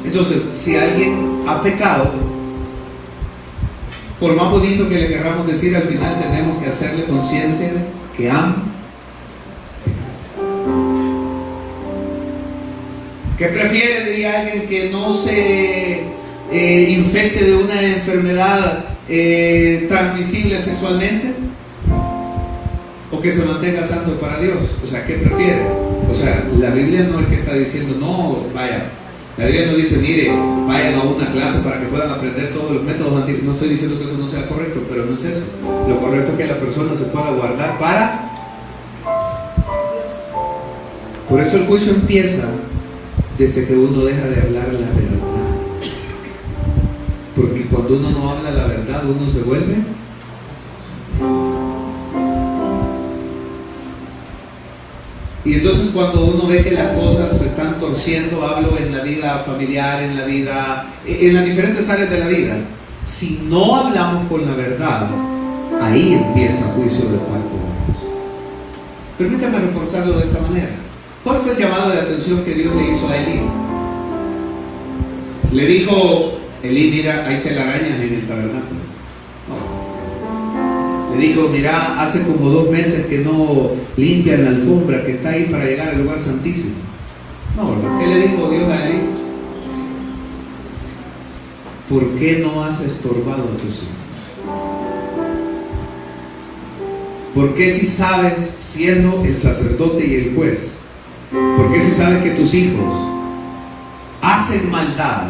Entonces, si alguien ha pecado, por más bonito que le queramos decir, al final tenemos que hacerle conciencia que ama. ¿Qué prefiere, diría alguien, que no se infecte de una enfermedad transmisible sexualmente? ¿O que se mantenga santo para Dios? O sea, ¿qué prefiere? O sea, la Biblia no es que está diciendo, no, vaya. La Biblia no dice, mire, vayan a una clase para que puedan aprender todos los métodos antiguos. No estoy diciendo que eso no sea correcto, pero no es eso. Lo correcto es que la persona se pueda guardar para... Por eso el juicio empieza desde que uno deja de hablar la verdad. Porque cuando uno no habla la verdad, uno se vuelve... Y entonces cuando uno ve que las cosas se están torciendo, hablo en la vida familiar, en la vida, en las diferentes áreas de la vida, si no hablamos con la verdad, ahí empieza juicio de parte de Dios. Permítame reforzarlo de esta manera. ¿Cuál fue el llamado de atención que Dios le hizo a Elí? Le dijo, Elí, mira, hay telarañas en el tabernáculo. Le dijo, mira, hace como 2 meses que no limpian la alfombra que está ahí para llegar al lugar santísimo. No, ¿verdad? ¿Qué le dijo Dios a Elí? ¿Por qué no has estorbado a tus hijos? ¿Por qué si sabes, siendo el sacerdote y el juez, por qué si sabes que tus hijos hacen maldad,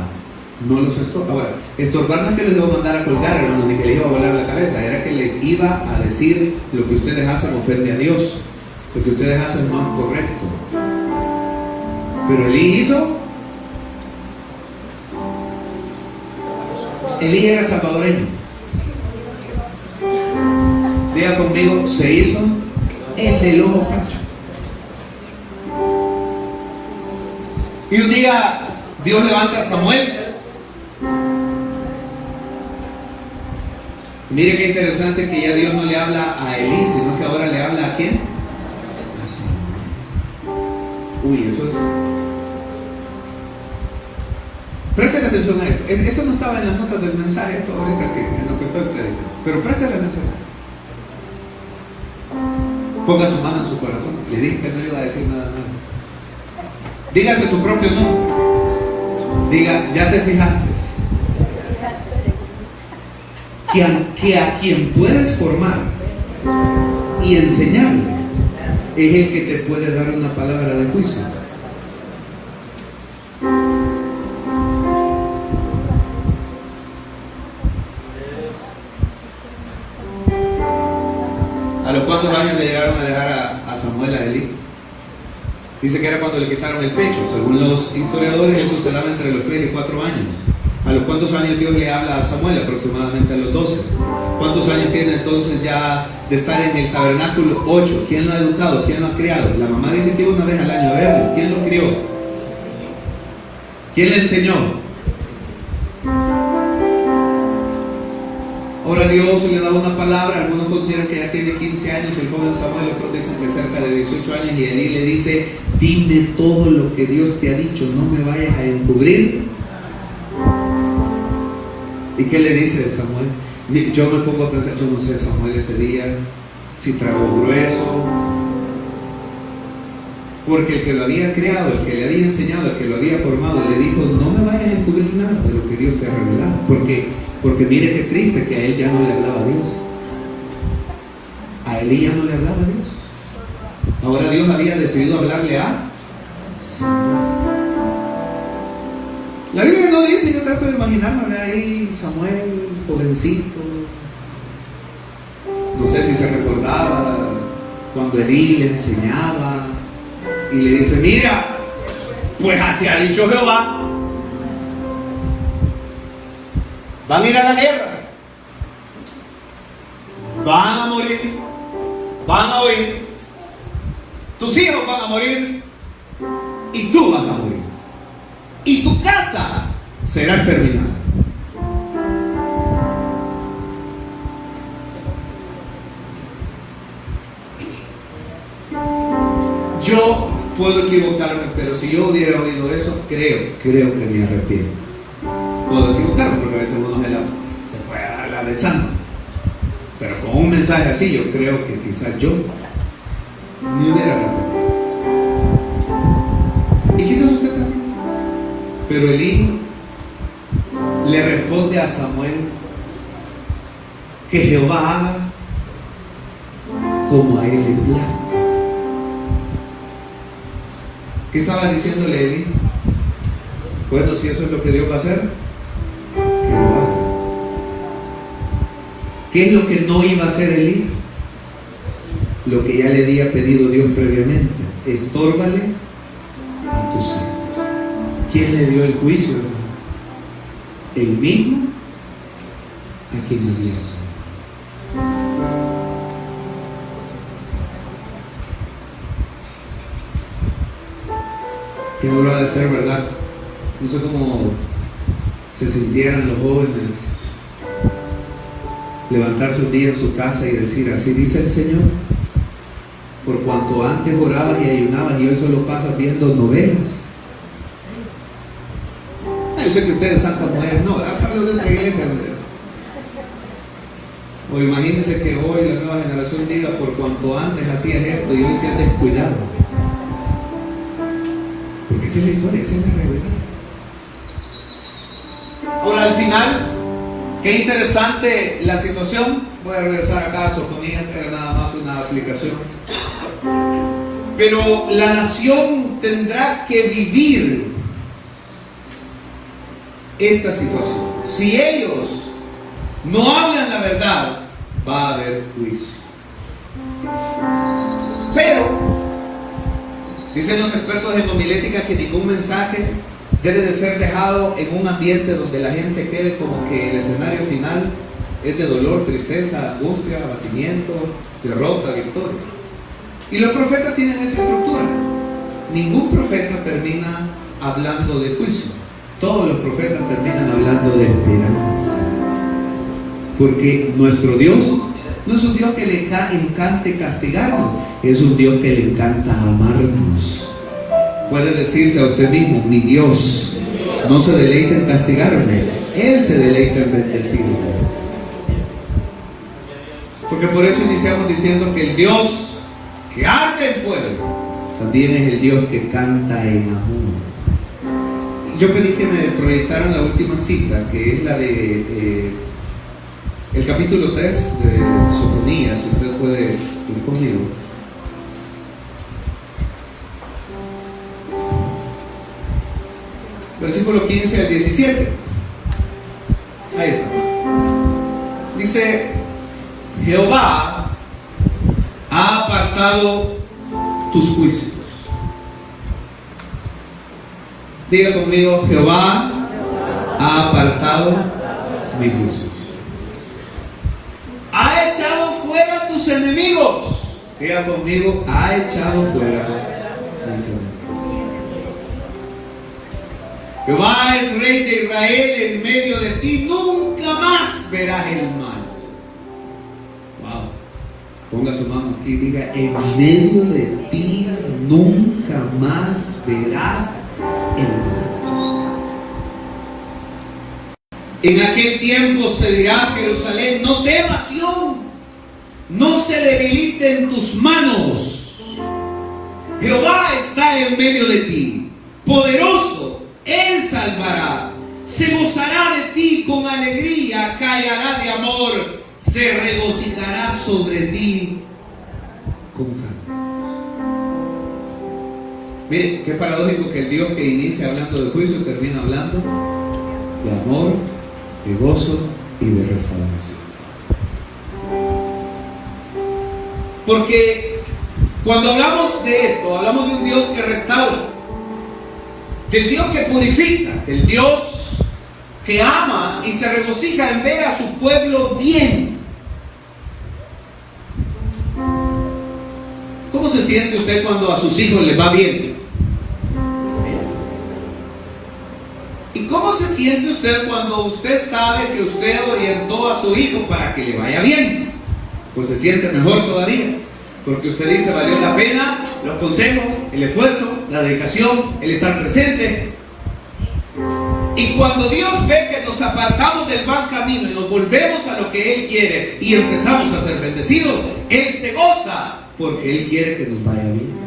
no los estorba? Ahora, estorbar no es que les iba a mandar a colgar, hermano, ni que les iba a volar la cabeza, era que les iba a decir: lo que ustedes hacen ofende a Dios, lo que ustedes hacen no es correcto. Pero Elí hizo. Elí era salvadoreño. Diga conmigo, se hizo el del ojo cacho. Y un día Dios levanta a Samuel Mire qué interesante que ya Dios no le habla a Elí, sino que ahora le habla ¿a quién? A Samuel. Uy, eso es... Presten atención a esto. Esto no estaba en las notas del mensaje, esto ahorita que en lo que estoy predicando. Pero presten atención a esto. Ponga su mano en su corazón. Le dije que no iba a decir nada más. Dígase su propio nombre. Diga, ya te fijaste. Que a quien puedes formar y enseñarle es el que te puede dar una palabra de juicio. ¿A los cuántos años le llegaron a dejar a Samuel a Elí? Dice que era cuando le quitaron el pecho. Según los historiadores, eso se daba entre los 3 y 4 años. ¿A los cuántos años Dios le habla a Samuel? Aproximadamente a los 12. ¿Cuántos años tiene entonces ya de estar en el tabernáculo? 8. ¿Quién lo ha educado? ¿Quién lo ha criado? La mamá dice que iba una vez al año a verlo. ¿Quién lo crió? ¿Quién le enseñó? Ahora Dios le da una palabra. Algunos consideran que ya tiene 15 años el joven Samuel, otros dicen que cerca de 18 años, y Elí le dice: dime todo lo que Dios te ha dicho, no me vayas a encubrir. ¿Y qué le dice Samuel? Yo me pongo a pensar, yo no sé, Samuel ese día si tragó grueso, porque el que lo había criado, el que le había enseñado, el que lo había formado, le dijo: no me vayas a encubrir nada de lo que Dios te ha revelado, porque mire qué triste que a él ya no le hablaba a Dios. A él ya no le hablaba a Dios. Ahora Dios había decidido hablarle a Samuel. La Biblia no dice, yo trato de imaginarme ahí Samuel, jovencito. No sé si se recordaba cuando Elí le enseñaba y le dice: mira, pues así ha dicho Jehová, van a ir a la guerra, van a morir, van a oír, tus hijos van a morir y tú vas a morir. Y tu casa será exterminada. Yo puedo equivocarme, pero si yo hubiera oído eso, creo que me arrepiento. Puedo equivocarme porque a veces uno se puede dar la de santo. Pero con un mensaje así, yo creo que quizás yo me hubiera arrepentido. Y quizás usted también. Pero Elí le responde a Samuel que Jehová haga como a él le plazca. ¿Qué estaba diciéndole Elí? Bueno, si eso es lo que Dios va a hacer, que lo haga. ¿Qué es lo que no iba a hacer Elí? Lo que ya le había pedido Dios previamente: estórbale a tus hijos. ¿Quién le dio el juicio, hermano? El mismo a quien había dado. Qué duro ha de ser, ¿verdad? No sé cómo se sintieran los jóvenes levantarse un día en su casa y decir: así dice el Señor, por cuanto antes orabas y ayunabas y hoy solo pasas viendo novelas. Yo sé que ustedes santas mujeres, no, hablo de otra iglesia. O imagínense que hoy la nueva generación diga: por cuanto antes hacías esto y hoy te has descuidado. Porque esa es la historia, esa es la realidad. Ahora, al final, qué interesante la situación. Voy a regresar acá a Sofonías, era nada más una aplicación. Pero la nación tendrá que vivir esta situación. Si ellos no hablan la verdad, va a haber juicio. Pero dicen los expertos en homilética que ningún mensaje debe de ser dejado en un ambiente donde la gente quede como que el escenario final es de dolor, tristeza, angustia, abatimiento, derrota, victoria. Y los profetas tienen esa estructura. Ningún profeta termina hablando de juicio. Todos los profetas terminan hablando de esperanza. Porque nuestro Dios no es un Dios que le encante castigarnos, es un Dios que le encanta amarnos. Puede decirse a usted mismo: mi Dios no se deleita en castigarme, Él se deleita en bendecirme. Porque por eso iniciamos diciendo que el Dios que arde en fuego también es el Dios que canta en amor. Yo pedí que me proyectaran la última cita, que es la de el capítulo 3 de Sofonías. Si usted puede ir conmigo. Versículo 15 al 17. Ahí está. Dice: Jehová ha apartado tus juicios. Diga conmigo: Jehová ha apartado mis juicios. Ha echado fuera tus enemigos. Diga conmigo: ha echado fuera mis enemigos. Jehová es Rey de Israel en medio de ti, nunca más verás el mal. Wow. Ponga su mano aquí y diga: en medio de ti nunca más verás el mal. En aquel tiempo se dirá a Jerusalén: no temas, Sión, no se debilite en tus manos. Jehová está en medio de ti, poderoso. Él salvará, se gozará de ti con alegría, callará de amor, se regocijará sobre ti con cantos. Miren, qué paradójico que el Dios que inicia hablando de juicio termina hablando de amor, de gozo y de restauración. Porque cuando hablamos de esto, hablamos de un Dios que restaura, del Dios que purifica, del Dios que ama y se regocija en ver a su pueblo bien. ¿Cómo se siente usted cuando a sus hijos les va bien? ¿Y cómo se siente usted cuando usted sabe que usted orientó a su hijo para que le vaya bien? Pues se siente mejor todavía, porque usted dice: valió la pena los consejos, el esfuerzo, la dedicación, el estar presente. Y cuando Dios ve que nos apartamos del mal camino y nos volvemos a lo que Él quiere y empezamos a ser bendecidos, Él se goza porque Él quiere que nos vaya bien.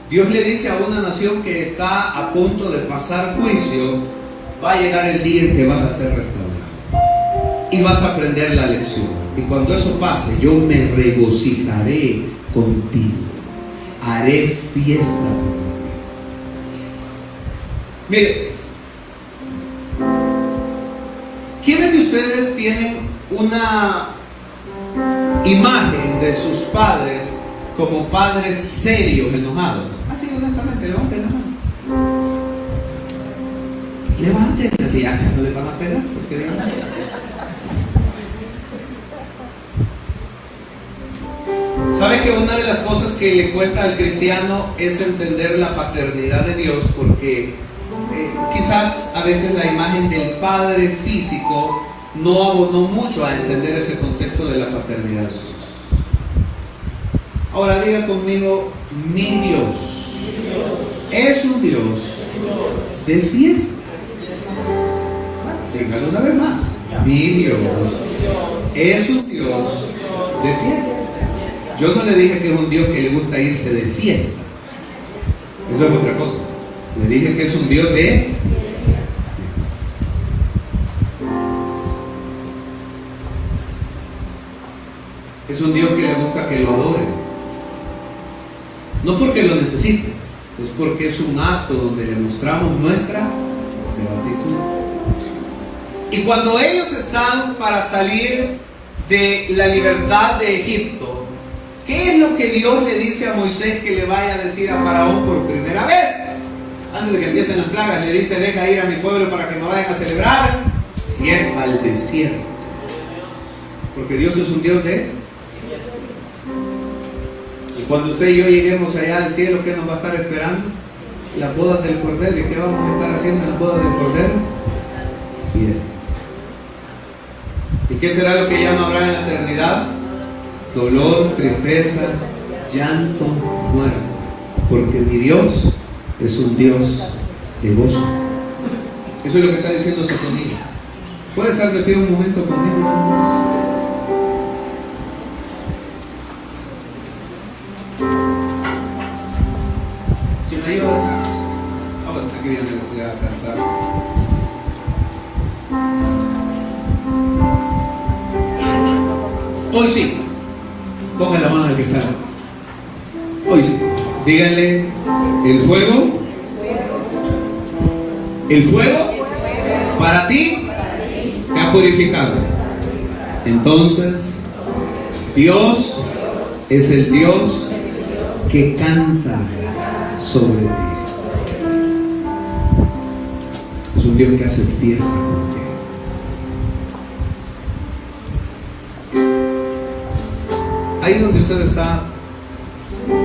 Dios le dice a una nación que está a punto de pasar juicio: va a llegar el día en que vas a ser restaurado y vas a aprender la lección. Y cuando eso pase, yo me regocijaré contigo, haré fiesta por ti. Mire, ¿quiénes de ustedes tienen una imagen de sus padres como padres serios, enojados? Así, honestamente, levanten la mano. Levanten, así, ya no le van a pegar, porque levanten. ¿Sabe que una de las cosas que le cuesta al cristiano es entender la paternidad de Dios? Porque quizás a veces la imagen del padre físico no abonó mucho a entender ese contexto de la paternidad de Dios. Ahora diga conmigo: mi Dios es un Dios de fiesta. Dígalo una vez más: mi Dios es un Dios de fiesta. Yo no le dije que es un Dios que le gusta irse de fiesta. Eso es otra cosa. Le dije que es un Dios de fiesta. Es un Dios que le gusta que lo adoren. No porque lo necesite, es porque es un acto donde le mostramos nuestra gratitud. Y cuando ellos están para salir de la libertad de Egipto, ¿qué es lo que Dios le dice a Moisés que le vaya a decir a Faraón por primera vez? Antes de que empiecen las plagas, le dice: deja ir a mi pueblo para que no vayan a celebrar fiesta al desierto. Porque Dios es un Dios de... Y cuando usted y yo lleguemos allá al cielo, ¿qué nos va a estar esperando? Las bodas del Cordero. ¿Y qué vamos a estar haciendo en las bodas del Cordero? Fiesta. ¿Y qué será lo que ya no habrá en la eternidad? Dolor, tristeza, llanto, muerte. Porque mi Dios es un Dios de gozo. Eso es lo que está diciendo Sofonías. ¿Puede estar de pie un momento conmigo? Si me ayudas, aquí viene la ciudad a cantar. Hoy sí, ponga la mano al que está. Hoy sí, díganle: el fuego para ti te ha purificado. Entonces, Dios es el Dios que canta sobre ti. Es un Dios que hace fiesta contigo. Ahí donde usted está,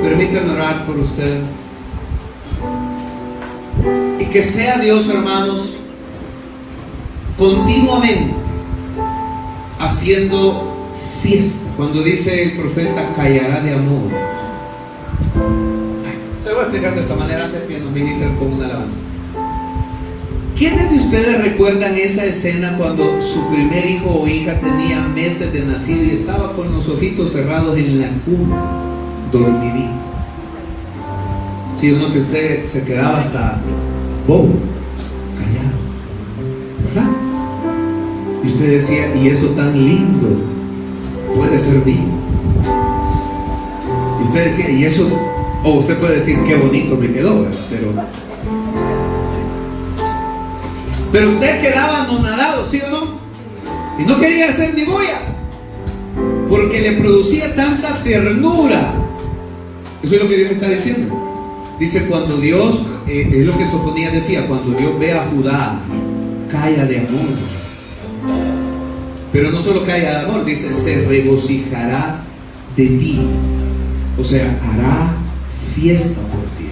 permítanme orar por usted. Y que sea Dios, hermanos, continuamente haciendo fiesta. Cuando dice el profeta, callará de amor. Se lo voy a explicar de esta manera antes que nos ministren con una alabanza. ¿Quiénes de ustedes recuerdan esa escena cuando su primer hijo o hija tenía meses de nacido y estaba con los ojitos cerrados en la cuna, dormidito? Sí, uno que usted se quedaba hasta bobo, callado, ¿verdad? Y usted decía, y eso tan lindo puede ser mío. Y usted decía, y eso, o usted puede decir, qué bonito me quedó, ¿verdad? Pero usted quedaba anonadado, ¿sí o no? Y no quería hacer ni bulla, porque le producía tanta ternura. Eso es lo que Dios está diciendo. Dice, cuando Dios, es lo que Sofonías decía, cuando Dios ve a Judá, calla de amor. Pero no solo calla de amor, dice, se regocijará de ti. O sea, hará fiesta por ti.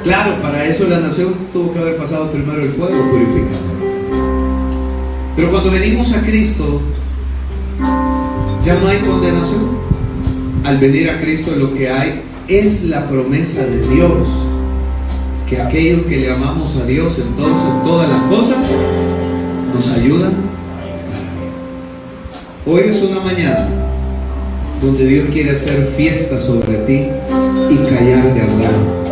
Claro, para eso la nación tuvo que haber pasado primero el fuego purificador. Pero cuando venimos a Cristo, ya no hay condenación. Al venir a Cristo, lo que hay es la promesa de Dios, que aquellos que le amamos a Dios, entonces todas las cosas nos ayudan para bien. Hoy es una mañana donde Dios quiere hacer fiesta sobre ti y callar de hablar.